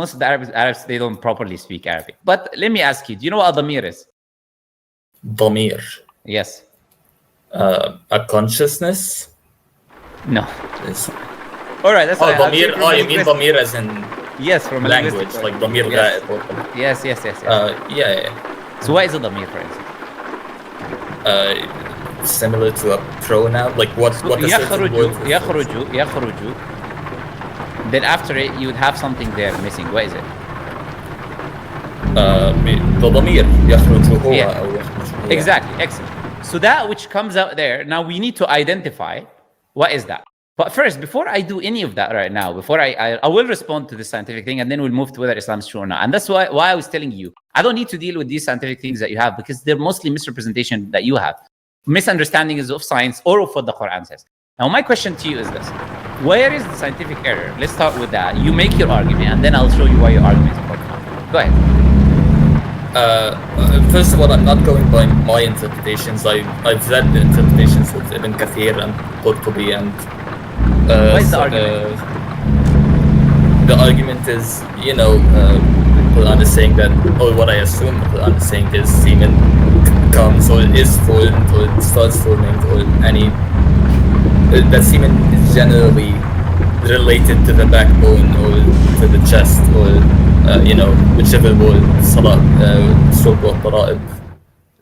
most of the Arabs, they don't properly speak Arabic. But let me ask you, do you know what a damir is? Damir. Yes. A consciousness? No. It's... All right, that's damir. Oh, you mean damir as in yes, from language, like damir. Yes. Yes. Yeah. So what is a damir, for instance? Similar to a pronoun, like what a certain word يخرج. Then after it, you would have something there missing. What is it? ضمير يخرج هو أو يخرج. Exactly, excellent. So that which comes out there, now we need to identify what is that. But first, before I do any of that right now, before I will respond to the scientific thing, and then we'll move to whether Islam is true or not. And that's why I was telling you, I don't need to deal with these scientific things that you have, because they're mostly misrepresentation that you have. Misunderstandings of science or of what the Quran says. Now, my question to you is this. Where is the scientific error? Let's start with that. You make your argument, and then I'll show you why your argument is important. Go ahead. First of all, I'm not going by my interpretations. I've read the interpretations of Ibn Kathir and Qurtubi and... what is the argument? The argument is, the Quran is saying that, or what I assume the Quran is saying is semen comes or is formed or it starts forming or that semen is generally related to the backbone or to the chest or whichever word salat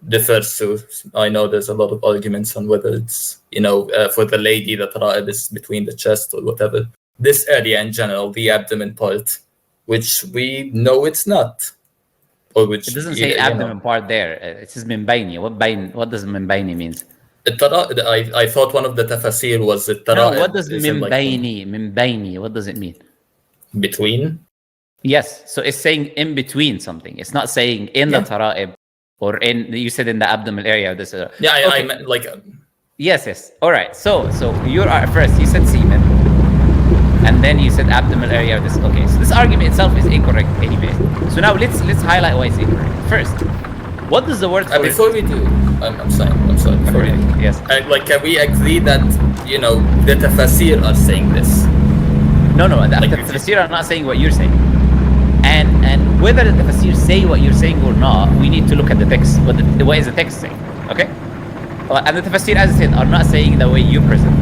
refers to. I know there's a lot of arguments on whether it's for the lady that tara'ib is between the chest or whatever. This area in general, the abdomen part, which we know it's not. Or which it doesn't say abdomen part there. It says min bayni. What does min bayni means? I thought one of the tafasir was the tara'ib. No, what does min bayni? Min bayni, what does it mean? Between? Yes, so it's saying in between something. It's not saying in the tara'ib or in, you said in the abdominal area. This. I meant like... Yes. All right, so you're first, you said semen. And then you said abdominal area of this. Okay, so this argument itself is incorrect anyway. So now let's highlight why it's incorrect. First, what does the word for before we do, I'm sorry. Before okay, yes. Can we agree that the tafasir are saying this? No, the tafasir are not saying what you're saying. And whether the tafasir say what you're saying or not, we need to look at the text. What is the text saying? Okay. And the tafasir, as I said, are not saying the way you present.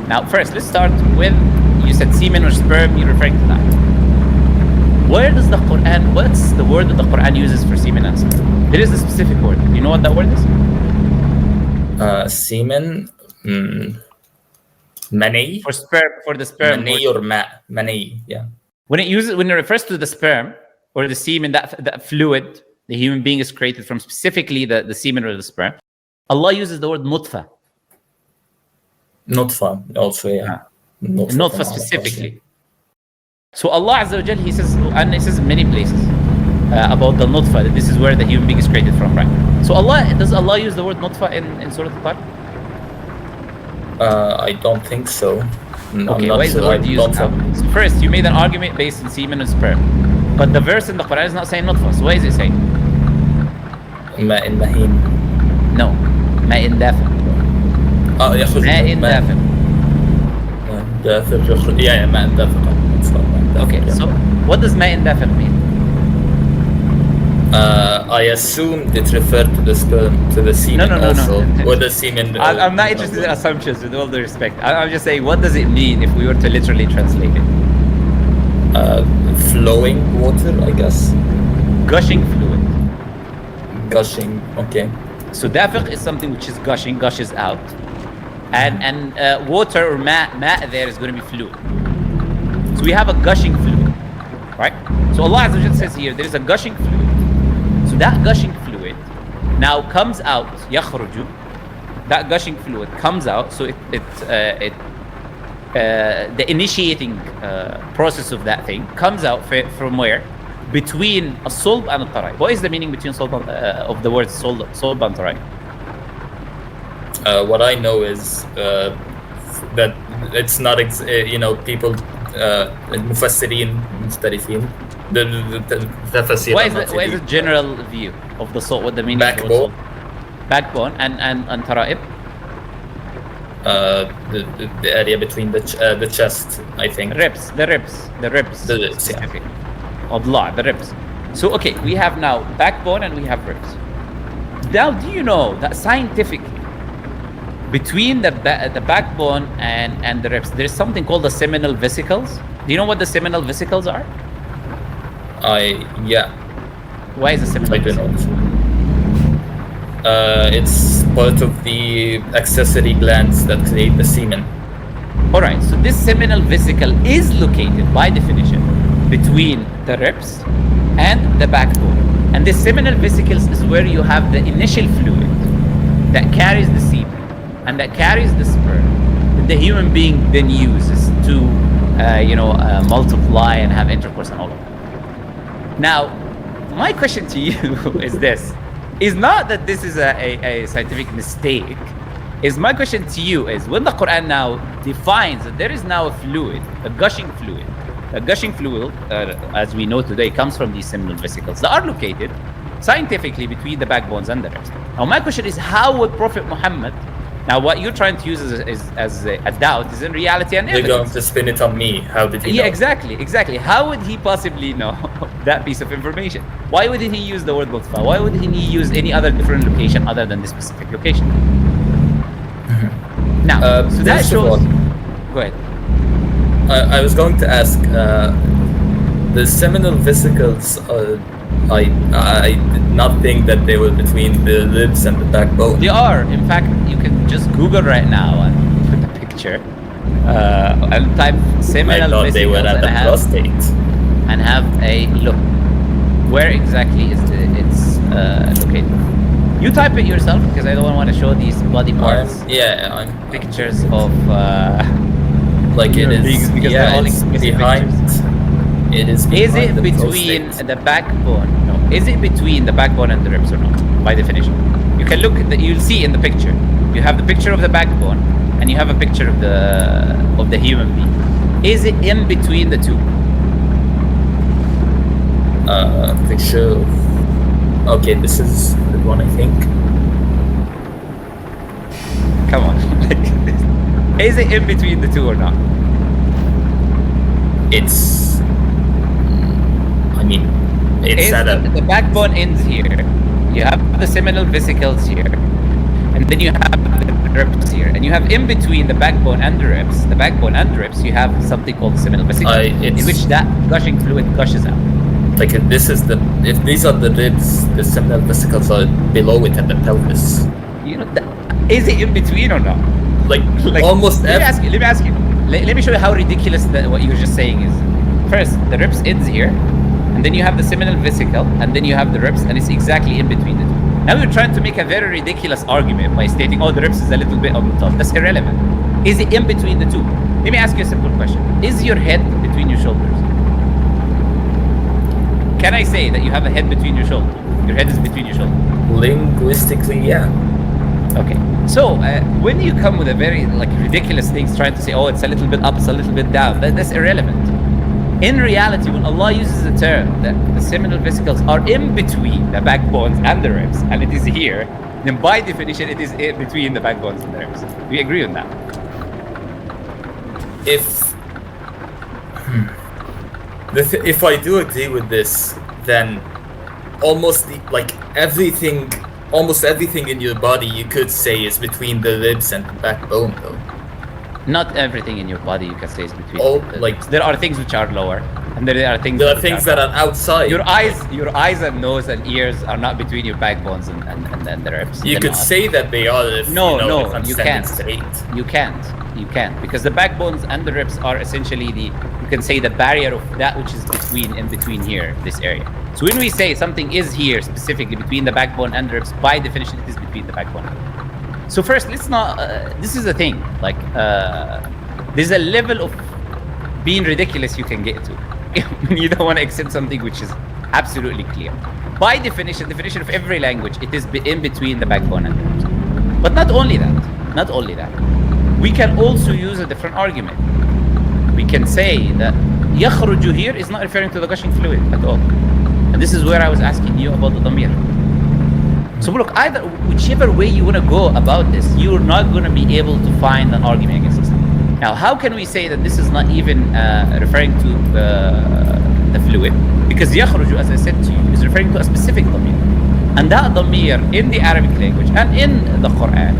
Now, first, let's start with. You said semen or sperm, you're referring to that. Where does the Quran, what's the word that the Quran uses for semen and sperm? There is a specific word. Do you know what that word is? Semen, mani. For the sperm. Mani or mani, yeah. When it refers to the sperm or the semen, that fluid, the human being is created from, specifically the semen or the sperm, Allah uses the word nutfa. Nutfa, also, yeah. Nutfa specifically. So Allah Azza wa Jal, He says, and He says in many places about the nutfa, that this is where the human being is created from, right? So does Allah use the word nutfa in Surah Al-Tariq? I don't think so. Okay, why is the word used now? So first, you made an argument based on semen and sperm. But the verse in the Quran is not saying nutfa, so what is it saying? Ma'in mahim. No, ma'in dafin. Ma'in dafin. Yeah, ma'in dafin. Okay, so what does ma'in dafin mean? I assume it referred to the sperm, to the semen also. Or the semen. I'm not interested in assumptions, with all due respect. I'm just saying, what does it mean if we were to literally translate it? Flowing water, I guess. Gushing fluid. Gushing, okay. So dafiq is something which is gushing, gushes out. And water or ma there is going to be fluid. So we have a gushing fluid, right? So Allah Azza wa Jalla says here, there is a gushing fluid. So that gushing fluid now comes out, yakhruju. That gushing fluid comes out, so the initiating process of that thing comes out from where? Between a sulb and a tara'ib. What is the meaning between sulb of the words sulb and tara'ib? What I know is that it's not, people, mufassirin, mustarifin. The what is the general view of the soul? What the meaning of the soul? Backbone and tara'ib? The area between the chest, I think. The ribs. Yeah. Adla, the ribs. So, okay, we have now backbone and we have ribs. Now, do you know that scientifically, between the backbone and the ribs, there's something called the seminal vesicles? Do you know what the seminal vesicles are? Yeah. Why is the seminal I do vesicle? not. It's part of the accessory glands that create the semen. All right, so this seminal vesicle is located, by definition, between the ribs and the backbone. And this seminal vesicles is where you have the initial fluid that carries the semen and that carries the sperm that the human being then uses to, multiply and have intercourse and all of that. Now, my question to you is this. Is not that this is a scientific mistake. Is my question to you is, when the Qur'an now defines that there is now a fluid, a gushing fluid, as we know today, comes from these seminal vesicles that are located scientifically between the backbones and the ribs. Now, my question is, how would Prophet Muhammad, now what you're trying to use as a doubt is in reality and evidence. You're going to spin it on me. How did he know? Yeah, exactly. How would he possibly know that piece of information? Why wouldn't he use the word Lutfa? Why wouldn't he use any other different location other than this specific location? Now, so that shows... Go ahead. I was going to ask, the seminal vesicles, I did not think that they were between the ribs and the backbone. They are. In fact, you can just Google right now and put a picture and type seminal I thought they were vesicles at the prostate. and have a look. Where exactly is it's located? You type it yourself because I don't want to show these body parts. I'm Pictures of like it is. because Yeah, they're all it's explicit behind. pictures. It is. Is it behind the between prostate. the backbone? No. Is it between the backbone and the ribs or not? By definition, you can look at you'll see in the picture. You have the picture of the backbone, and you have a picture of the human being. Is it in between the two? Picture. Okay, this is the one I think. Come on. Is it in between the two or not? It's. I mean, it's at a. The backbone ends here. You have the seminal vesicles here, and then you have the ribs here, and you have in between the backbone and the ribs. You have something called seminal vesicles, in which that gushing fluid gushes out. Like if these are the ribs, the seminal vesicles are below it at the pelvis. You know, is it in between or not? Like almost. Let me ask you. Let me show you how ridiculous what you were just saying is. First, the ribs ends here, and then you have the seminal vesicle, and then you have the ribs, and it's exactly in between the two. Now you're trying to make a very ridiculous argument by stating, oh, the ribs is a little bit on the top. That's irrelevant. Is it in between the two? Let me ask you a simple question. Is your head between your shoulders? Can I say that you have a head between your shoulders? Your head is between your shoulders. Linguistically, yeah. Okay. So when you come with a very ridiculous things, trying to say, oh, it's a little bit up, it's a little bit down, that's irrelevant. In reality, when Allah uses the term that the seminal vesicles are in between the backbones and the ribs, and it is here, then by definition, it is in between the backbones and the ribs. Do you agree on that? If I do agree with this, then almost everything in your body you could say is between the ribs and the backbone, though. Not everything in your body you can say is between. There are things which are lower, and there are things. There are things that are outside. Your eyes and nose and ears are not between your backbones and the ribs. You could say that they are. If, no, if you can't. You can't, because the backbones and the ribs are essentially you can say the barrier of that which is in between here, this area. So when we say something is here specifically between the backbone and the ribs, by definition it is between the backbone. So first, let's not. This is the thing. There's a level of being ridiculous you can get to when you don't want to accept something which is absolutely clear. By definition of every language, it is in between the backbone and the ribs. But not only that. We can also use a different argument. We can say that يخرج here is not referring to the gushing fluid at all. And this is where I was asking you about the damir. So look, whichever way you want to go about this, you're not going to be able to find an argument against this. Now, how can we say that this is not even referring to the the fluid, because يخرج, as I said to you, is referring to a specific ضمير. And that ضمير in the Arabic language and in the Qur'an,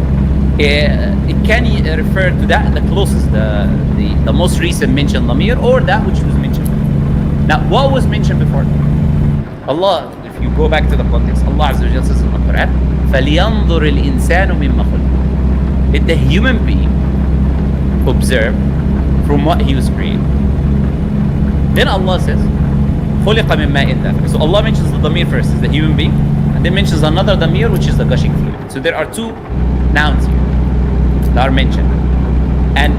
it can refer to that, the closest, the most recent mentioned ضمير, or that which was mentioned before. Now, what was mentioned before? Allah, if you go back to the context, Allah Azza wa Jalla says in the Qur'an, فَلْيَنْظُرِ الْإِنسَانُ مِمَّا خُلِقَ. Let the human being observe from what he was created. Then Allah says, خُلِقَ مِن مَاءٍ دَافِقٍ. So Allah mentions the dhamir first, is the human being, and then mentions another dhamir, which is the gushing fluid. So there are two nouns here that are mentioned. And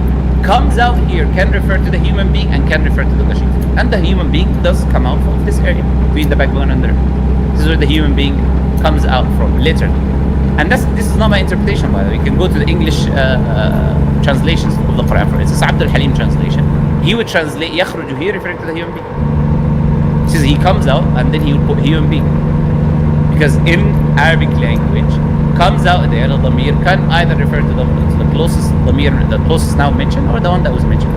comes out here can refer to the human being and can refer to the gushing fluid. And the human being does come out of this area, between the backbone and the rib. This is where the human being comes out from, literally. And this is not my interpretation, by the way. You can go to the English translations of the Quran. For instance, Abdul Halim translation. He would translate يخرج here, referring to the human being. He says he comes out and then he would put human being. Because in Arabic language, comes out there, the dhamir can either refer to the closest dhamir, the closest now mentioned, or the one that was mentioned.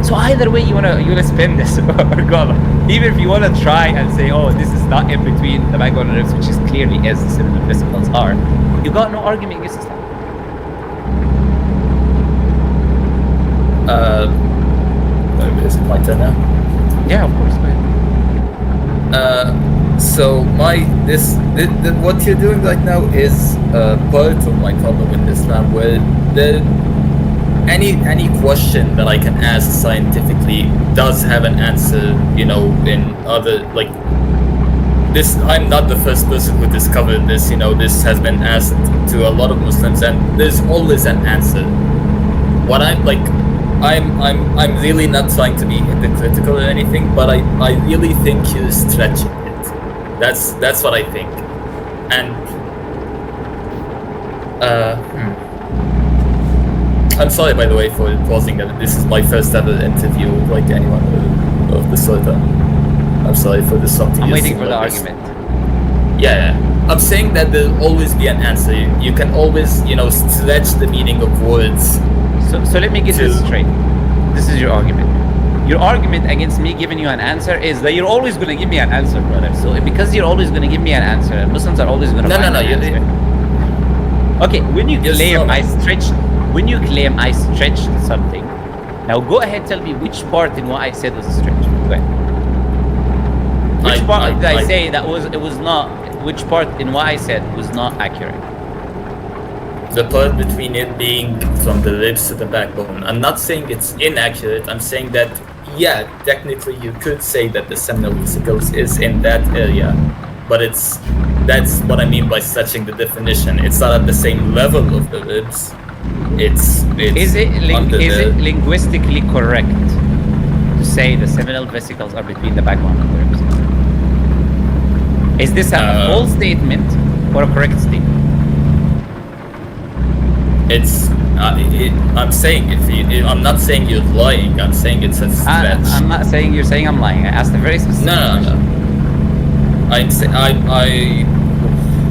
So either way you wanna spin this, even if you wanna try and say, oh, this is not in between the backbone and ribs, which is clearly as the seminal vesicles are, you got no argument against Islam. Is it my turn now? Yeah, of course. Go ahead. So what you're doing right now is part of my problem with Islam, where any question that I can ask scientifically does have an answer, in other, like this. I'm not the first person who discovered this. This has been asked to a lot of Muslims, and there's always an answer. What I'm really not trying to be hypocritical or anything, but I really think you're stretching it. That's what I think. And I'm sorry, by the way, for pausing that. This is my first ever interview with anyone of the sort. I'm sorry for disrupting. I'm waiting for the argument. Yeah. I'm saying that there'll always be an answer. You can always, stretch the meaning of words. So let me get this straight. This is your argument. Your argument against me giving you an answer is that you're always going to give me an answer, brother. So because you're always going to give me an answer, Muslims are always going to find an answer. Okay, when you claim I stretched something, now go ahead, tell me which part in what I said was a stretch. Go ahead. Which part did I say that it was not? Which part in what I said was not accurate? The part between it being from the ribs to the backbone. I'm not saying it's inaccurate. I'm saying that, yeah, technically you could say that the seminal vesicles is in that area, but that's what I mean by stretching the definition. It's not at the same level of the ribs. Is it linguistically correct to say the seminal vesicles are between the backbone and the ribs? Is this a false statement or a correct statement? I'm saying I'm not saying you're lying. I'm saying it's a stretch. I'm not saying you're saying I'm lying. I asked a very specific question.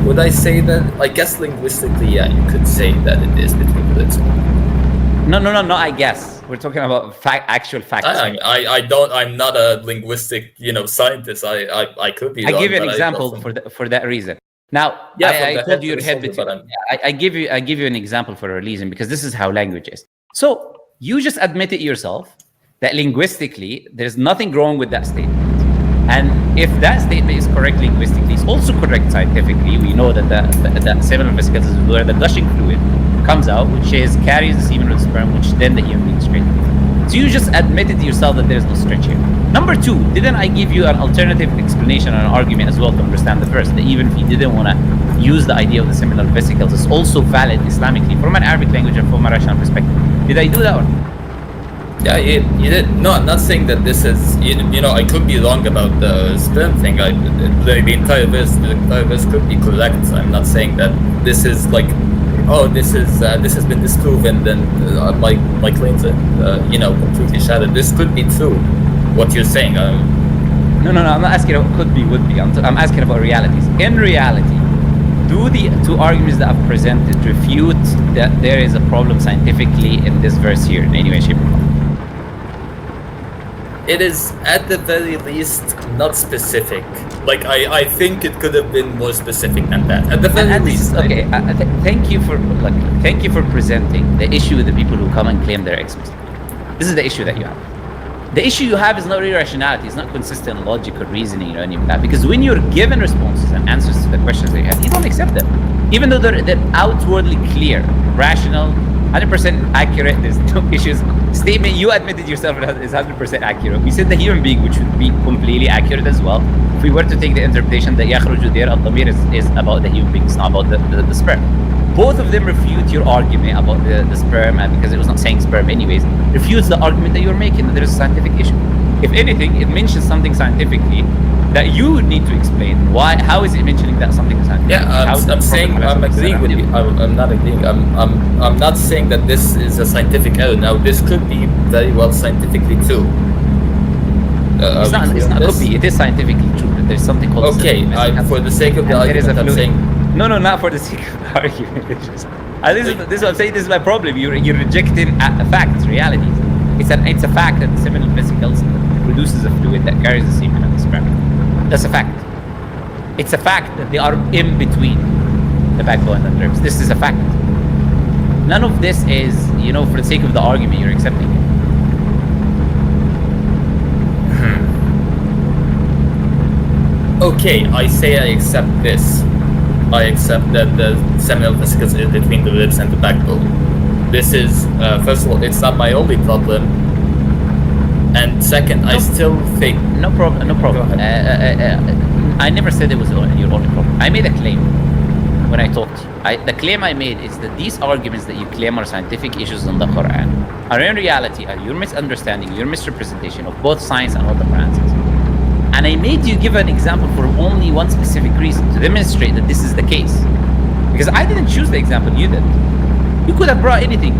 Would I say that? I guess linguistically, yeah, you could say that it is between the two. No. I guess we're talking about actual facts. I'm not a linguistic, scientist. I could be. I give you an example for that reason. Now, I told you your head between. I give you an example for a reason, because this is how language is. So you just admitted yourself that linguistically there's nothing wrong with that statement, and if that statement is correct linguistically, it's also correct scientifically. We know that that seminal vesicles is where the gushing fluid comes out, which carries the semen or the sperm, which then the human being straight. So you just admitted to yourself that there's no stretch here. Number two, didn't I give you an alternative explanation or an argument as well to understand the verse, that even if you didn't want to use the idea of the seminal vesicles, it's also valid Islamically from an Arabic language and from a rational perspective? Did I do that or not? Yeah, you did. No, I'm not saying that this is, I could be wrong about the sperm thing. The entire verse could be correct. I'm not saying that this is like, this has been disproven, then my claims are, completely shattered. This could be true, what you're saying. No, I'm not asking about could be, would be. I'm asking about realities. In reality, do the two arguments that I've presented refute that there is a problem scientifically in this verse here in any way, shape, or form? it is at the very least not specific. Like I think it could have been more specific than that. At the very And least. okay, thank you for presenting the issue with the people who come and claim they're experts. This is the issue that you have. The issue you have is not irrationality, it's not consistent logic or reasoning or any of that. Because when you're given responses and answers to the questions that you have, you don't accept them. Even though they're outwardly clear, rational, 100% accurate, there's no issues. Statement you admitted yourself is 100% accurate. We said the human being, which would be completely accurate as well. If we were to take the interpretation that يخرج there al-damir is about the human being, it's not about the sperm. Both of them refute your argument about the sperm, and because it was not saying sperm anyways, refutes the argument that you're making that there is a scientific issue. If anything, it mentions something scientifically that you need to explain. Why? How is it mentioning that something is scientific? Yeah, I'm saying I'm agreeing with you. I'm not agreeing. I'm not saying that this is a scientific error. Now, this could be very well scientifically true. It's not. Could be. It is scientifically true. There's something called. Okay, for the sake of the argument, I'm saying. No, not for the sake of the argument. This is what I'm saying. This is my problem. You're rejecting facts, realities. It's a fact that the seminal vesicles produces a fluid that carries the semen and the sperm. That's a fact. It's a fact that they are in between the backbone and the nerves. This is a fact. None of this is, for the sake of the argument, you're accepting it. Okay, I say I accept this. I accept that the seminal vesicles is between the ribs and the backbone. This is, first of all, it's not my only problem. And second, I still think... No problem. I never said it was your only problem. I made a claim when I talked to you. The claim I made is that these arguments that you claim are scientific issues in the Qur'an are in reality are your misunderstanding, your misrepresentation of both science and what the Quran says. And I made you give an example for only one specific reason, to demonstrate that this is the case. Because I didn't choose the example, you did. You could have brought anything.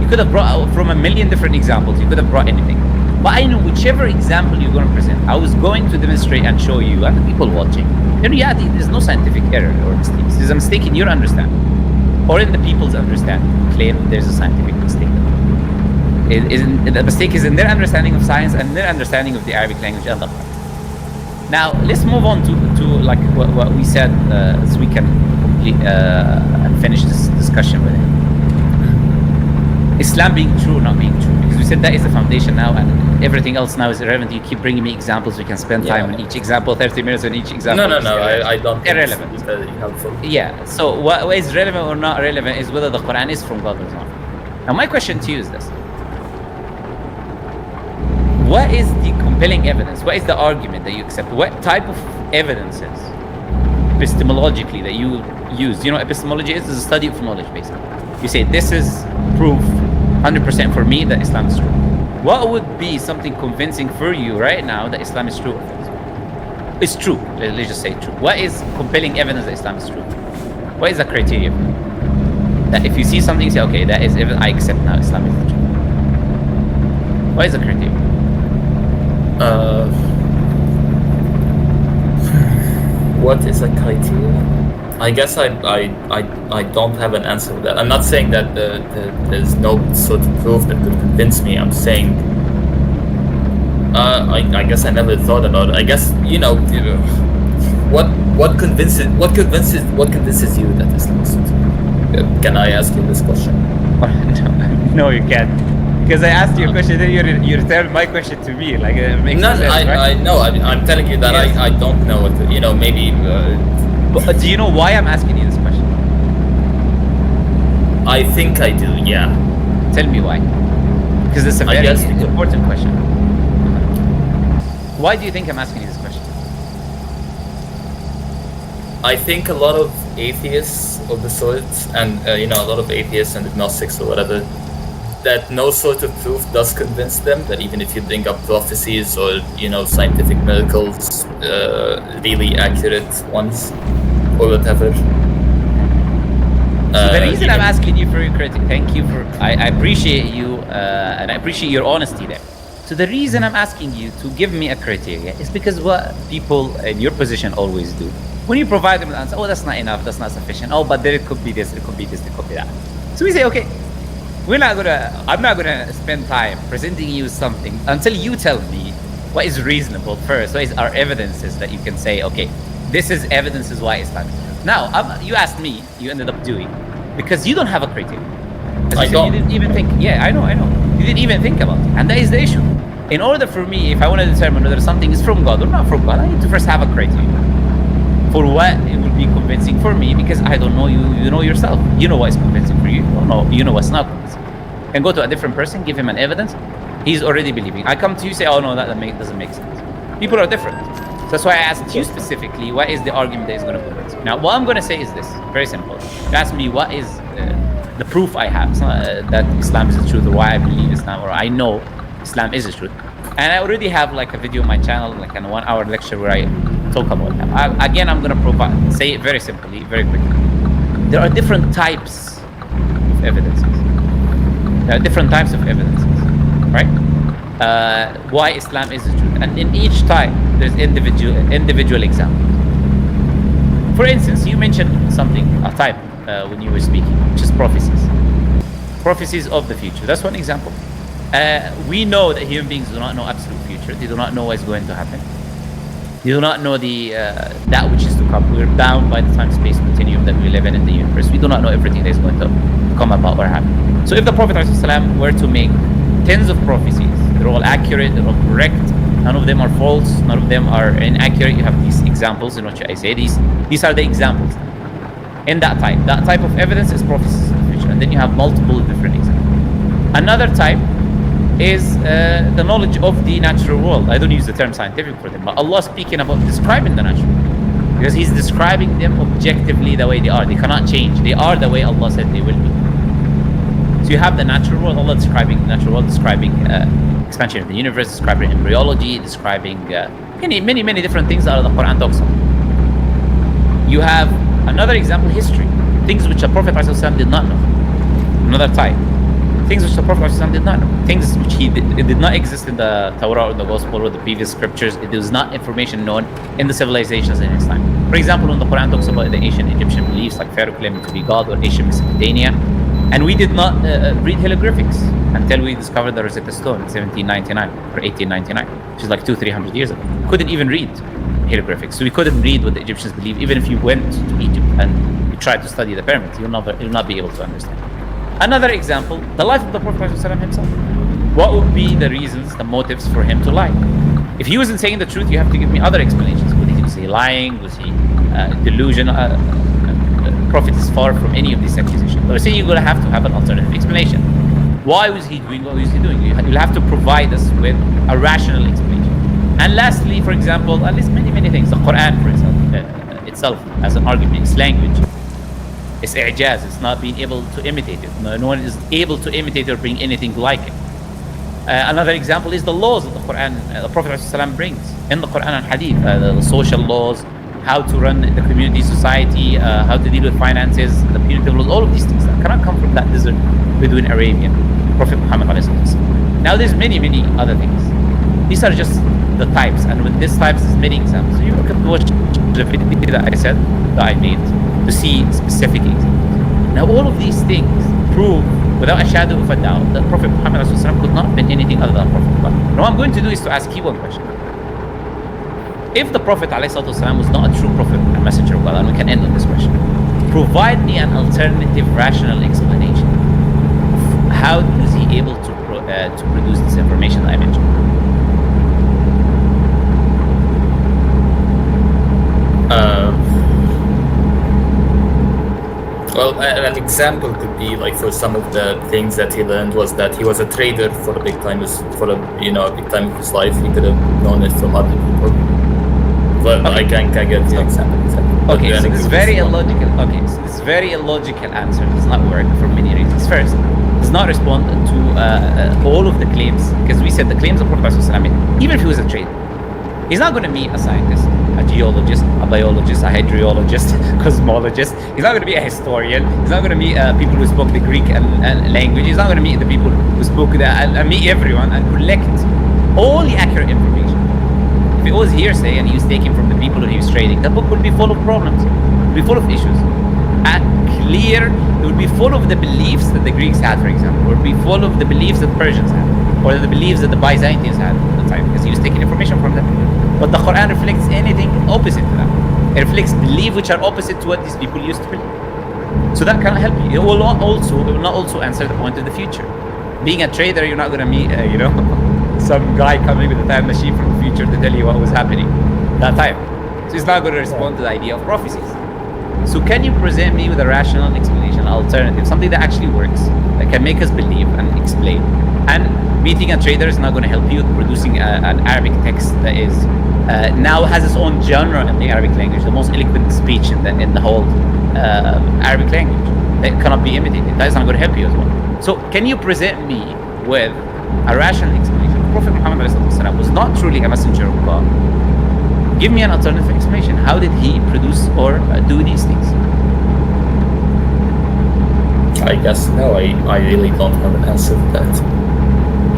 You could have brought from a million different examples, you could have brought anything. But I know whichever example you're going to present, I was going to demonstrate and show you and the people watching. In reality, there's no scientific error or mistake. There's a mistake in your understanding, or in the people's understanding. Claim there's a scientific mistake. The mistake is in their understanding of science and their understanding of the Arabic language and the Quran. Now, let's move on to like what we said, so we can complete and finish this discussion with it. Islam being true or not being true, because we said that is the foundation now, and everything else now is irrelevant. You keep bringing me examples, we can spend time on each example, 30 minutes on each example. No, I don't. Irrelevant. It's very helpful. Yeah, so what is relevant or not relevant is whether the Quran is from God or not. Now, my question to you is this. What is the compelling evidence? What is the argument that you accept? What type of evidences, epistemologically, that you use? Epistemology is the study of knowledge, basically. You say, this is proof 100% for me that Islam is true. What would be something convincing for you right now that Islam is true? It's true. Let's just say true. What is compelling evidence that Islam is true? What is the criteria? That if you see something, you say, okay, that is evidence, I accept now Islam is true. What is the criteria? What is a criteria? I guess I don't have an answer to that. I'm not saying that there's no sort of proof that could convince me. I'm saying I guess I never thought about it. I guess what convinces you that Islam is true? Can I ask you this question? No, you can't. Because I asked you a question, then you returned my question to me. Like it makes sense, right? I know. I'm telling you that yes. I don't know what to, maybe. But do you know why I'm asking you this question? I think I do. Yeah. Tell me why. Because it's a very important question. Why do you think I'm asking you this question? I think a lot of atheists of the sort, and a lot of atheists and agnostics or whatever, that no sort of proof does convince them, that even if you bring up prophecies or scientific miracles, really accurate ones or whatever. So the reason I'm asking you for your credit, thank you for, I appreciate you and I appreciate your honesty there. So the reason I'm asking you to give me a criteria is because what people in your position always do, when you provide them the answer, oh, that's not enough, that's not sufficient, oh, but there it could be this, it could be this, it could be that. So we say, okay, I'm not gonna spend time presenting you something until you tell me what is reasonable first. What is our evidences that you can say, okay, this is evidences why Islam is true. Now, you asked me, you ended up doing, because you don't have a criterion. As you said, you didn't even think. Yeah, I know. You didn't even think about it, and that is the issue. In order for me, if I want to determine whether something is from God or not from God, I need to first have a criterion for what it will be convincing for me, because I don't know you. You know yourself. You know what is convincing for you. You know what's not convincing. And go to a different person, give him an evidence. He's already believing. I come to you, say, oh no, that doesn't make sense. People are different. So that's why I asked you specifically, what is the argument that is going to convince you? Now, what I'm going to say is this, very simple. You ask me, what is the proof I have that Islam is the truth, or why I believe Islam, or I know Islam is the truth. And I already have like a video on my channel, like a 1 hour lecture where I talk about that. I'm going to say it very simply, very quickly. There are different types of evidences. There are different types of evidences, right? Why Islam is the truth. And in each type, there's individual examples. For instance, you mentioned something, a type, when you were speaking, which is prophecies. Prophecies of the future. That's one example. We know that human beings do not know absolute future. They do not know what is going to happen. They do not know that which is to come. We're bound by the time-space continuum that we live in the universe. We do not know everything that is going to come about or happen. So if the Prophet ﷺ were to make tens of prophecies, they're all accurate, they're all correct, none of them are false, none of them are inaccurate. You have these examples in which I say these are the examples. In that type of evidence is prophecies of the future. And then you have multiple different examples. Another type is the knowledge of the natural world. I don't use the term scientific for them, but Allah speaking about describing the natural world, because He's describing them objectively the way they are. They cannot change. They are the way Allah said they will be. So you have the natural world, Allah describing the natural world, describing expansion of the universe, describing embryology, describing many different things that the Qur'an talks about. You have another example, history, things which the Prophet ﷺ did not know. Another type. Things which the Prophet ﷺ did not know. Things which it did not exist in the Torah or the Gospel or the previous scriptures. It was not information known in the civilizations in his time. For example, when the Quran talks about the ancient Egyptian beliefs, like Pharaoh claiming to be God, or ancient Mesopotamia, and we did not read hieroglyphics until we discovered the Rosetta Stone in 1799 or 1899, which is like 200-300 years ago. We couldn't even read hieroglyphics. So we couldn't read what the Egyptians believed. Even if you went to Egypt and you tried to study the pyramids, you'll not be able to understand. Another example, the life of the Prophet ﷺ himself. What would be the reasons, the motives for him to lie? If he wasn't saying the truth, you have to give me other explanations. Was he lying? Was he delusion? Prophet is far from any of these accusations. So you're going to have an alternative explanation. Why was he doing what was he doing? You'll have to provide us with a rational explanation. And lastly, for example, at least many things. The Qur'an, for example, itself as an argument, its language, it's i'jaz. It's not being able to imitate it. No one is able to imitate or bring anything like it. Another example is the laws that the Qur'an, the Prophet ﷺ brings in the Qur'an and Hadith, the social laws, how to run the community, society, how to deal with finances, the punitive laws, all of these things that cannot come from that desert Bedouin Arabian, Prophet Muhammad ﷺ. Now there's many other things. These are just the types, and with these types there's many examples. So you can watch the video that I made to see specific examples. Now all of these things prove without a shadow of a doubt that Prophet Muhammad ﷺ could not have been anything other than Prophet God. Now what I'm going to do is to ask you one question. If the Prophet ﷺ was not a true prophet and messenger of God, and we can end on this question, provide me an alternative rational explanation of how is he able to produce this information that I mentioned. Well, an example could be like for some of the things that he learned was that he was a trader for a big time of his life. He could have known it from other people. But okay. I can't get the example. Okay, so this is very illogical. Okay, so this very illogical answer does not work for many reasons. First, does not respond to all of the claims, because we said the claims of Prophet ﷺ, even if he was a trader, he's not going to meet a scientist, a geologist, a biologist, a hydrologist, cosmologist. He's not going to be a historian. He's not going to meet people who spoke the Greek and language. He's not going to meet the people who spoke and meet everyone and collect all the accurate information. If it was hearsay and he was taken from the people who he was trading, that book would be full of problems, would be full of issues. And clear. It would be full of the beliefs that the Greeks had, for example. It would be full of the beliefs that the Persians had, or the beliefs that the Byzantines had at the time, because he was taking information from them. But the Quran reflects anything opposite to that. It reflects belief which are opposite to what these people used to believe. So that cannot help you. It will not also answer the point of the future. Being a trader, you're not going to meet, some guy coming with a time machine from the future to tell you what was happening that time. So he's not going to respond to the idea of prophecies. So can you present me with a rational explanation, alternative, something that actually works, that can make us believe and explain? And meeting a trader is not going to help you with producing an Arabic text that is now has its own genre in the Arabic language, the most eloquent speech in the whole Arabic language that cannot be imitated. That is not going to help you as well. So can you present me with a rational explanation? Prophet Muhammad was not truly a messenger of God. Give me an alternative explanation. How did he produce or do these things? I guess no, I really don't have an answer to that.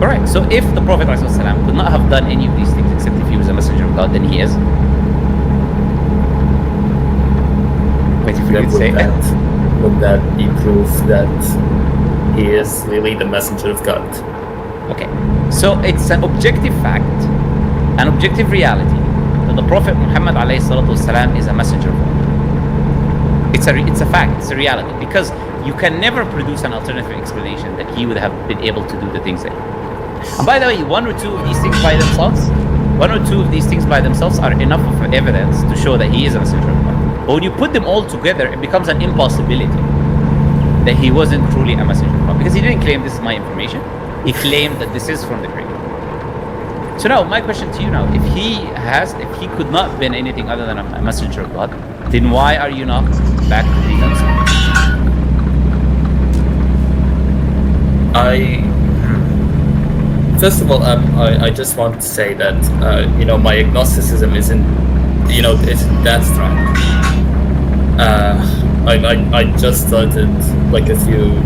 All right, so if the Prophet ﷺ could not have done any of these things except if he was a messenger of God, then he is. Waiting for you to say. Would that be proof that he is really the messenger of God? Okay, so it's an objective fact, an objective reality, that the Prophet Muhammad ﷺ is a messenger of God. It's a fact, it's a reality, because you can never produce an alternative explanation that he would have been able to do the things that he did. And by the way, one or two of these things by themselves are enough of evidence to show that he is a messenger of God. But when you put them all together, it becomes an impossibility that he wasn't truly a messenger of God, because he didn't claim this is my information. He claimed that this is from the Creator. So now, my question to you now, if he could not have been anything other than a messenger of God, then why are you not back to being a Muslim? First of all, I just want to say that my agnosticism isn't that strong. I just started like a few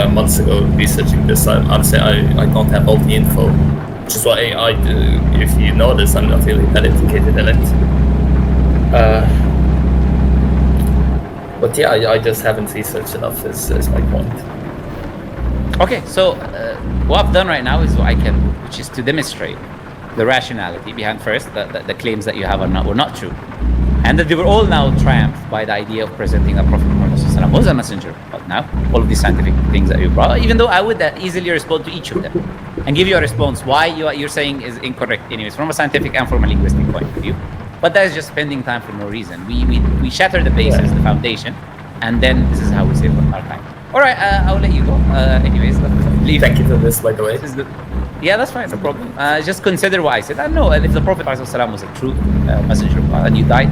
months ago researching this. I'm saying I don't have all the info, which is why I do. If you notice, I'm not really that educated in it. But yeah, I just haven't researched enough. Is my point. Okay, so what I've done right now is what I can, which is to demonstrate the rationality behind first the claims that you have were not true, and that they were all now triumphed by the idea of presenting that Prophet Muhammad was a messenger. But now all of these scientific things that you brought, even though I would easily respond to each of them and give you a response why you're saying is incorrect, anyways, from a scientific and from a linguistic point of view. But that is just spending time for no reason. We shatter the basis, the foundation, and then this is how we save our time. All right, I'll let you go. Anyways, thank you for this, by the way. Yeah, that's fine, no problem. Just consider what I said. I know if the Prophet ﷺ was a true messenger of God and you died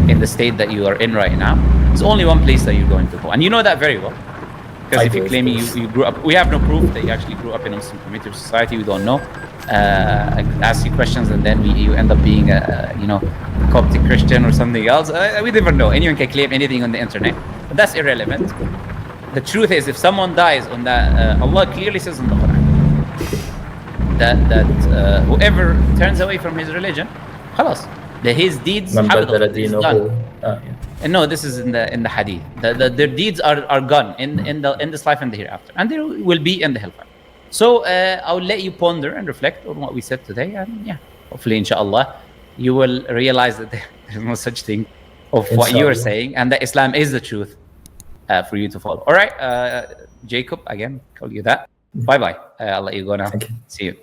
in the state that you are in right now, there's only one place that you're going to go. And you know that very well. Because if you're claiming you grew up, we have no proof that you actually grew up in a Muslim primitive society. We don't know. I ask you questions and then you end up being a Coptic Christian or something else. We never know. Anyone can claim anything on the internet. But that's irrelevant. The truth is, if someone dies on that, Allah clearly says in the Quran that whoever turns away from his religion, khalas, that his deeds done. And no, this is in the hadith. Their deeds are gone in this life and the hereafter, and they will be in the hellfire. So I'll let you ponder and reflect on what we said today, and yeah, hopefully, inshallah, you will realize that there's no such thing of what you are saying, and that Islam is the truth. For you to follow. All right, Jacob, again, call you that. Bye-bye. I'll let you go now. Thank you. See you.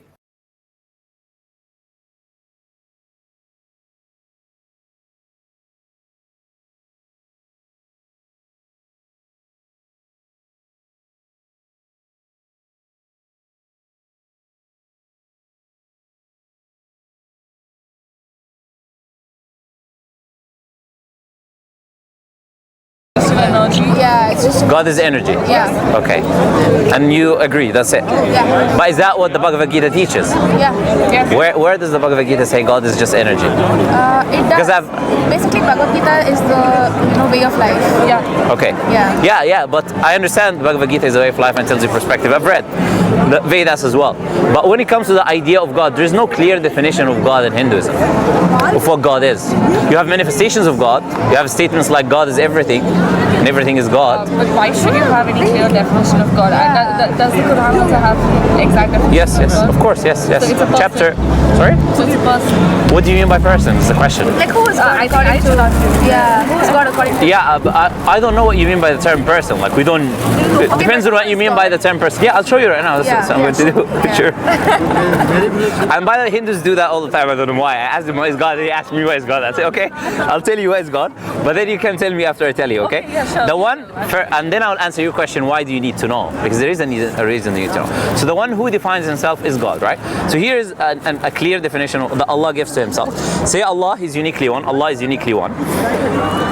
Yeah, It's just God is energy. Yeah. Okay. And you agree, that's it. Yeah. But is that what the Bhagavad Gita teaches? Yeah. Yes. Where does the Bhagavad Gita say God is just energy? It Because does. Basically, Bhagavad Gita is the way of life. Yeah. Okay. Yeah. But I understand Bhagavad Gita is a way of life and tells you perspective. I've read the Vedas as well. But when it comes to the idea of God, there's no clear definition of God in Hinduism, of what God is. You have manifestations of God. You have statements like God is everything, and everything is God. But why should you have any clear definition of God? Does the Qur'an also have exact definition? Yes, of course, yes. So it's a person. Chapter. Sorry? So it's a person. What do you mean by person? Is the question. Like who is God I according should ask you. to? Yeah. Who is God according to? Yeah, but I don't know what you mean by the term person. Like we don't. It depends on what you mean by the term person. Yeah, I'll show you right now. That's what I'm going to do. Yeah. Sure. And by the way, Hindus do that all the time. I don't know why. I asked them what is God. They asked me what is God. I say okay, I'll tell you what is God. But then you can tell me after I tell you. Okay? Yeah, sure. The one, and then I'll answer your question. Why do you need to know? Because there is a reason you need to know. So the one who defines himself is God, right? So here is a clear definition that Allah gives to Himself. Say Allah is uniquely one. Allah is uniquely one.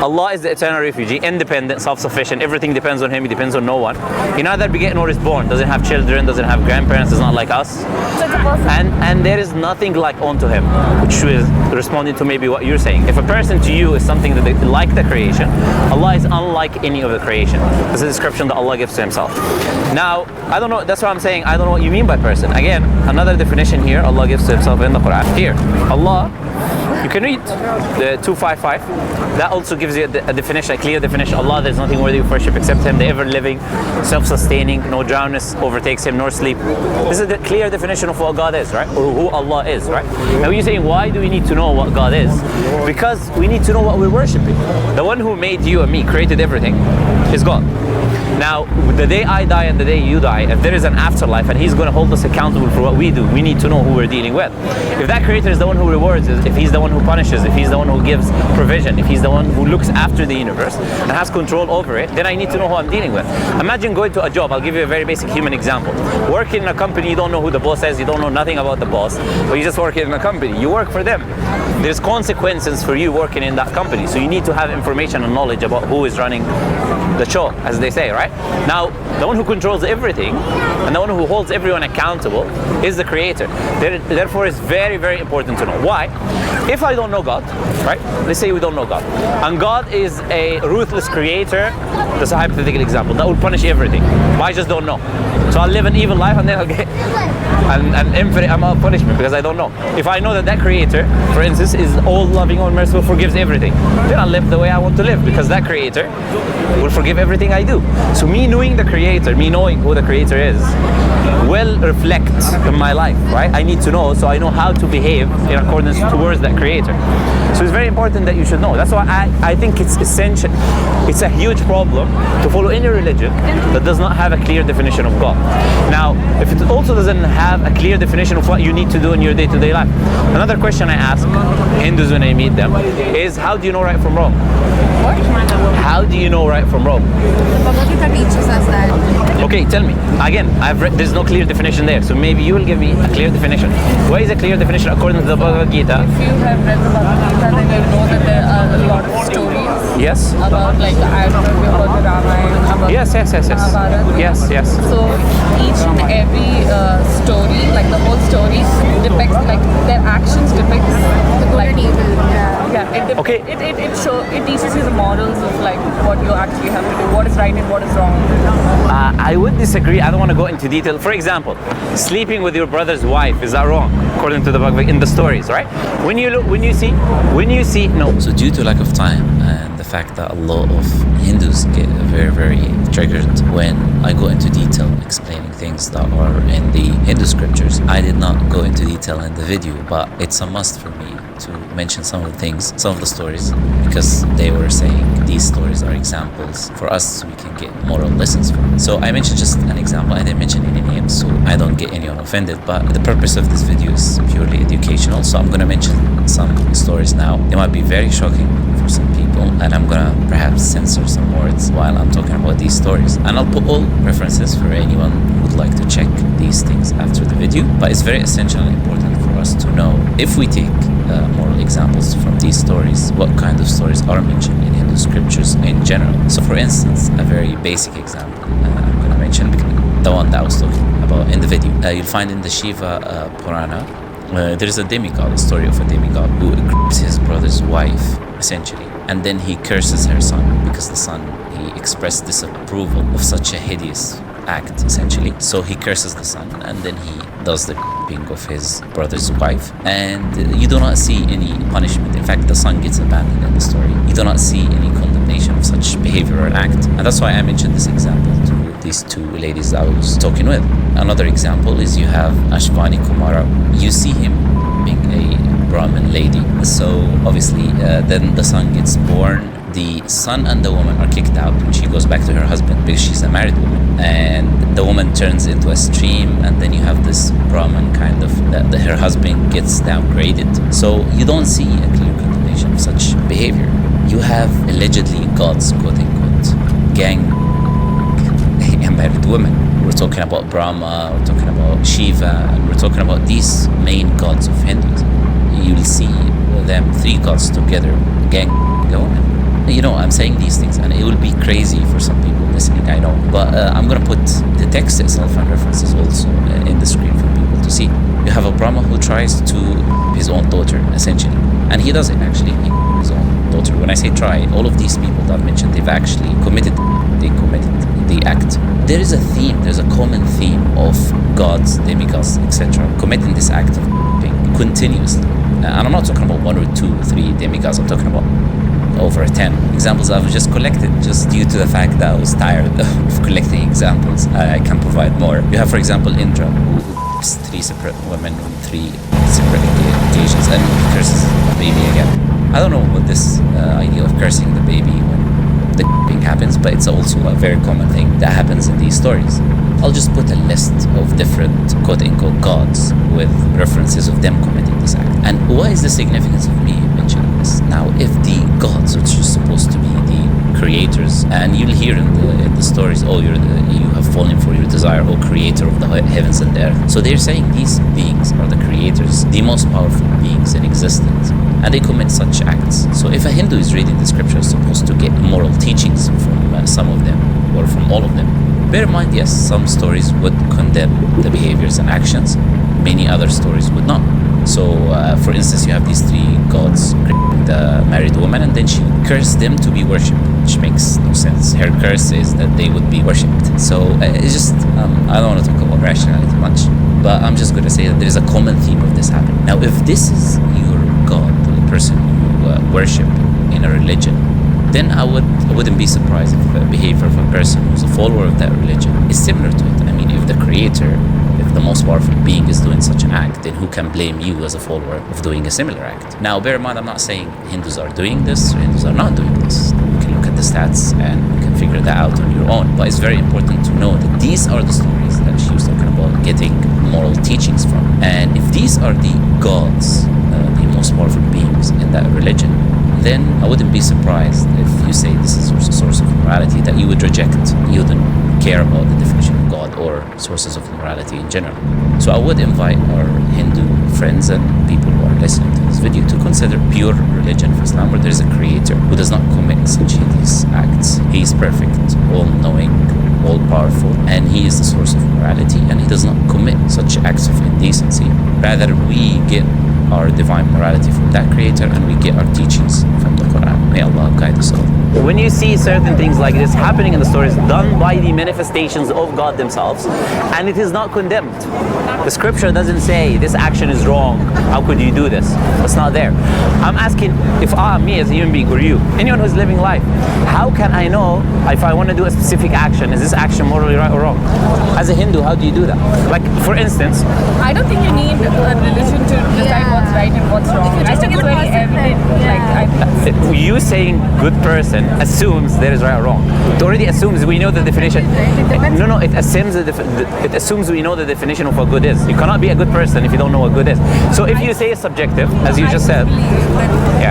Allah is the eternal refugee, independent, self-sufficient. Everything depends on Him. He depends on no one. He neither beget nor is born. Doesn't have children. Doesn't have grandparents. Is not like us. And there is nothing like unto Him, which is responding to maybe what you're saying. If a person to you is something that they like the creation, Allah is unlike any of the creation. This is a description that Allah gives to Himself. Now, I don't know. That's what I'm saying. I don't know what you mean by person. Again, another definition here Allah gives to Himself in the Qur'an. Here, Allah. You can read the 255. That also gives you a definition, a clear definition. Allah, there's nothing worthy of worship except Him, the ever-living, self-sustaining, no drownness overtakes Him, nor sleep. This is the clear definition of what God is, right? Or who Allah is, right? Now you're saying, why do we need to know what God is? Because we need to know what we're worshiping. The one who made you and me, created everything, is God. Now, the day I die and the day you die, if there is an afterlife and He's going to hold us accountable for what we do, we need to know who we're dealing with. If that Creator is the one who rewards us, if He's the one who punishes, if He's the one who gives provision, if He's the one who looks after the universe and has control over it, then I need to know who I'm dealing with. Imagine going to a job. I'll give you a very basic human example. Working in a company, you don't know who the boss is, you don't know nothing about the boss, but you just work in a company. You work for them. There's consequences for you working in that company, so you need to have information and knowledge about who is running the show, as they say, right? Now, the one who controls everything and the one who holds everyone accountable is the Creator. Therefore, it's very, very important to know. Why? If I don't know God, right? Let's say we don't know God, and God is a ruthless Creator. That's a hypothetical example. That will punish everything. But I just don't know. So I'll live an evil life and then I'll get an infinite amount of punishment because I don't know. If I know that that Creator, for instance, is all loving, all merciful, forgives everything, then I'll live the way I want to live because that Creator will forgive everything I do. So me knowing the Creator, me knowing who the Creator is, will reflect in my life, right? I need to know so I know how to behave in accordance towards that Creator. So it's very important that you should know. That's why I think it's essential. It's a huge problem to follow any religion that does not have a clear definition of God. Now, if it also doesn't have a clear definition of what you need to do in your day-to-day life. Another question I ask Hindus when I meet them is, how do you know right from wrong? What? How do you know right from wrong? The Bhagavad Gita teaches us that. Okay, tell me. Again, I've read, there's no clear definition there, so maybe you will give me a clear definition. What is a clear definition according to the Bhagavad Gita? If you have read the Bhagavad Gita, then you know that there are a lot of stories Yes. about, like, I don't know if you heard the Ramayana, about Yes. Mahabharata. Yes. So each and every story, like the whole story, depicts, like, their actions depicts The good and evil. Yeah. Yeah, Okay. It teaches you the morals of, like, what you actually have to do, what is right and what is wrong. I would disagree. I don't want to go into detail. For example, sleeping with your brother's wife, is that wrong? According to the Bhagavad Gita, in the stories, right? When you see, no. So due to lack of time and the fact that a lot of Hindus get very, very triggered when I go into detail explaining things that are in the Hindu scriptures, I did not go into detail in the video, but it's a must for me to mention some of the things, some of the stories, because they were saying these stories are examples for us so we can get moral lessons from it. So I mentioned just an example. I didn't mention any names, so I don't get anyone offended, but the purpose of this video is purely educational, so I'm going to mention some stories now. They might be very shocking for some people, and I'm going to perhaps censor some words while I'm talking about these stories, and I'll put all references for anyone who would like to check these things after the video. But it's very essential and important for us to know, if we take moral examples from these stories, what kind of stories are mentioned in Hindu scriptures in general. So for instance, a very basic example I'm going to mention, the one that I was talking about in the video. You'll find in the Shiva Purana, there is a demigod, a story of a demigod who grabs his brother's wife, essentially, and then he curses her son because the son, he expressed disapproval of such a hideous act, essentially. So he curses the son, and then he does the raping of his brother's wife, and you do not see any punishment. In fact, the son gets abandoned in the story. You do not see any condemnation of such behavior or act, and that's why I mentioned this example to these two ladies I was talking with. Another example is you have Ashwani Kumara. You see him being a Brahmin lady. So obviously, then the son gets born. The son and the woman are kicked out when she goes back to her husband because she's a married woman, and the woman turns into a stream, and then you have this Brahman kind of that her husband gets downgraded. So you don't see a clear condemnation of such behavior. You have allegedly gods, quote unquote, gang a married woman. We're talking about Brahma, we're talking about Shiva, and we're talking about these main gods of Hinduism. You'll see them, three gods together, gang a woman. You know, I'm saying these things, and it will be crazy for some people listening, I know. But I'm going to put the text itself and references also in the screen for people to see. You have a Brahma who tries to his own daughter, essentially. And he does it, actually, his own daughter. When I say try, all of these people that I've mentioned, they've actually committed the act. There is a theme, there's a common theme of gods, demigods, etc. committing this act of continuously. And I'm not talking about 1 or 2 or 3 demigods, I'm talking about over 10 examples I've just collected, just due to the fact that I was tired of collecting examples. I can provide more. You have, for example, Indra, who rapes 3 separate women on 3 separate occasions, and he curses the baby again. I don't know what this idea of cursing the baby when the thing happens, but it's also a very common thing that happens in these stories. I'll just put a list of different quote-unquote gods with references of them committing this act. And what is the significance of me mentioning this? Now, if the gods, which are supposed to be the creators, and you'll hear in the stories, oh, you have fallen for your desire, oh, creator of the heavens and the earth. So they're saying these beings are the creators, the most powerful beings in existence, and they commit such acts. So if a Hindu is reading the scriptures, supposed to get moral teachings from some of them, or from all of them. Bear in mind, yes, some stories would condemn the behaviors and actions, many other stories would not. So, for instance, you have these 3 gods, the married woman, and then she cursed them to be worshipped, which makes no sense. Her curse is that they would be worshipped. So, it's just, I don't want to talk about rationality much, but I'm just going to say that there is a common theme of this happening. Now, if this is your god, the person you worship in a religion, then I wouldn't be surprised if the behavior of a person who's a follower of that religion is similar to it. I mean, if the creator, if the most powerful being is doing such an act, then who can blame you as a follower of doing a similar act? Now, bear in mind, I'm not saying Hindus are doing this or Hindus are not doing this. You can look at the stats and you can figure that out on your own. But it's very important to know that these are the stories that she was talking about getting moral teachings from. And if these are the gods, the most powerful beings in that religion, then I wouldn't be surprised if you say this is a source of morality that you would reject. You wouldn't care about the definition of God or sources of morality in general. So I would invite our Hindu friends and people who are listening to this video to consider pure religion of Islam, where there is a creator who does not commit such hideous acts. He is perfect, all-knowing, all-powerful, and he is the source of morality, and he does not commit such acts of indecency. Rather, we get our divine morality from that creator, and we get our teachings from the Qur'an. May Allah guide us all. When you see certain things like this happening in the stories done by the manifestations of God themselves, and it is not condemned. The scripture doesn't say this action is wrong, how could you do this? It's not there. I'm asking, if me as a human being, or you, anyone who's living life, how can I know if I want to do a specific action, is this action morally right or wrong? As a Hindu, how do you do that? Like, for instance, I don't think you need a religion to decide what's right and what's wrong. I think it's very evident. You saying good person assumes there is right or wrong. It already assumes we know the definition. No, it assumes we know the definition of what good is. You cannot be a good person if you don't know what good is. So if you say it's subjective, as you just said,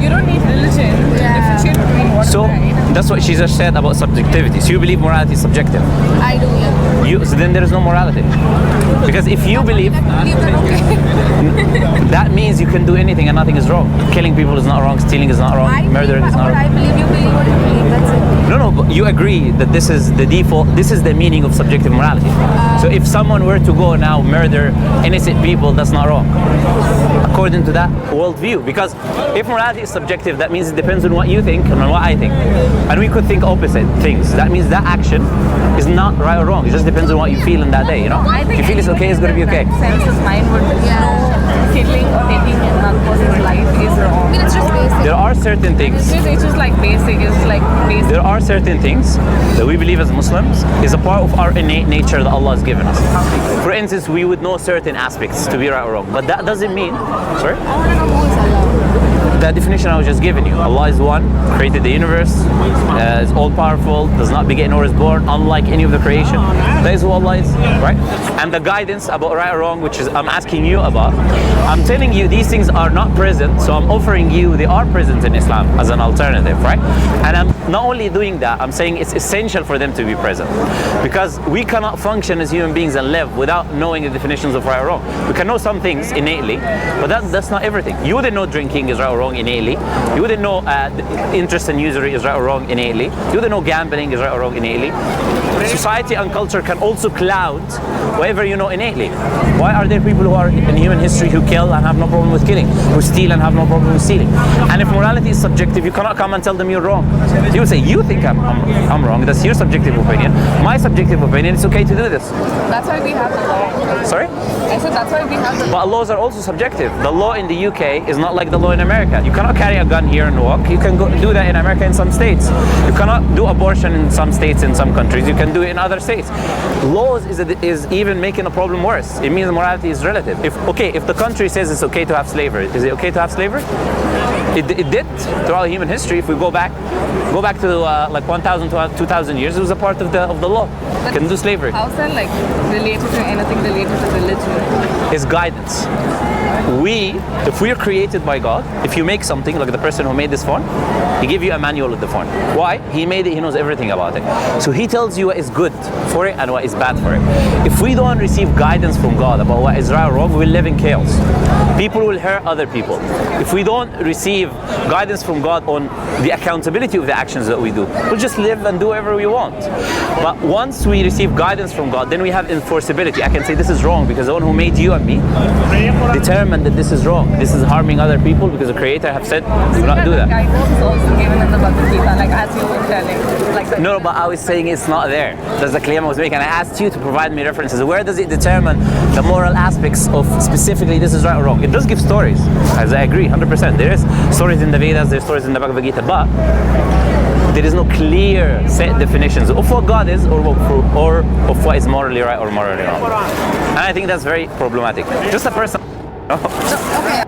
You don't need religion to differentiate between what's so right. That's what she just said about subjectivity. So you believe morality is subjective. I do, yeah. So then there is no morality. Because if you believe, that means you can do anything and nothing is wrong. Killing people is not wrong, stealing is not wrong, murdering is not what wrong. I believe, you believe what you believe, that's it. No, but you agree that this is the default, this is the meaning of subjective morality. So if someone were to go now murder innocent people, that's not wrong, according to that worldview. Because if morality is subjective, that means it depends on what you think and on what I think. And we could think opposite things. That means that action is not right or wrong. It just depends on what you feel in that day, you know? I If think you feel it's okay, it's going to be okay. Sense of mind would know killing or taking another person's life is I wrong. mean, it's just basic. There are certain things. It's just like basic. It's like basic. There are certain things that we believe as Muslims is a part of our innate nature that Allah has given us. For instance, we would know certain aspects to be right or wrong, but that doesn't mean, sorry? I want to know who is Allah. That definition I was just giving you. Allah is one, created the universe, is all powerful, does not beget nor is born, unlike any of the creation. That is who Allah is, right? And the guidance about right or wrong, which is I'm asking you about, I'm telling you these things are not present, so I'm offering you they are present in Islam as an alternative, right? And I'm not only doing that, I'm saying it's essential for them to be present. Because we cannot function as human beings and live without knowing the definitions of right or wrong. We can know some things innately, but that's not everything. You wouldn't know drinking is right or wrong innately. You wouldn't know interest in usury is right or wrong innately. You wouldn't know gambling is right or wrong innately. Society and culture can also cloud whatever you know innately. Why are there people who are in human history who kill and have no problem with killing, who steal and have no problem with stealing? And if morality is subjective, you cannot come and tell them you're wrong. You would say, you think I'm wrong, that's your subjective opinion. My subjective opinion, it's okay to do this. That's why we have the law. Sorry? I said that's why we have the law. But laws are also subjective. The law in the UK is not like the law in America. You cannot carry a gun here and walk. You can go do that in America in some states. You cannot do abortion in some states, in some countries. You can do it in other states. Laws is even making a problem worse. It means morality is relative. If the country says it's okay to have slavery, is it okay to have slavery? It did throughout human history. If we go back to like 1,000 to 2,000 years, it was a part of the law. You can do slavery. How's that like related to anything related to religion? Is guidance. If we are created by God, if you make something, like the person who made this phone, he gave you a manual of the phone. Why? He made it, he knows everything about it. So he tells you what is good for it and what is bad for it. If we don't receive guidance from God about what is right or wrong, we will live in chaos. People will hurt other people. If we don't receive guidance from God on the accountability of the actions that we do, we'll just live and do whatever we want. But once we receive guidance from God, then we have enforceability. I can say this is wrong because the one who made you and me determined that this is wrong. This is harming other people because the Creator have said, do not do that. Guidance is also given in the Bhagavad Gita, like as you were telling. Like No, but I was saying it's not there. That's the claim I was making. I asked you to provide me references. Where does it determine the moral aspects of specifically this is right or wrong? It does give stories, as I agree, 100%. There is stories in the Vedas, there's stories in the Bhagavad Gita, but there is no clear set definitions of what God is or of what is morally right or morally wrong. And I think that's very problematic. Just a person. Okay.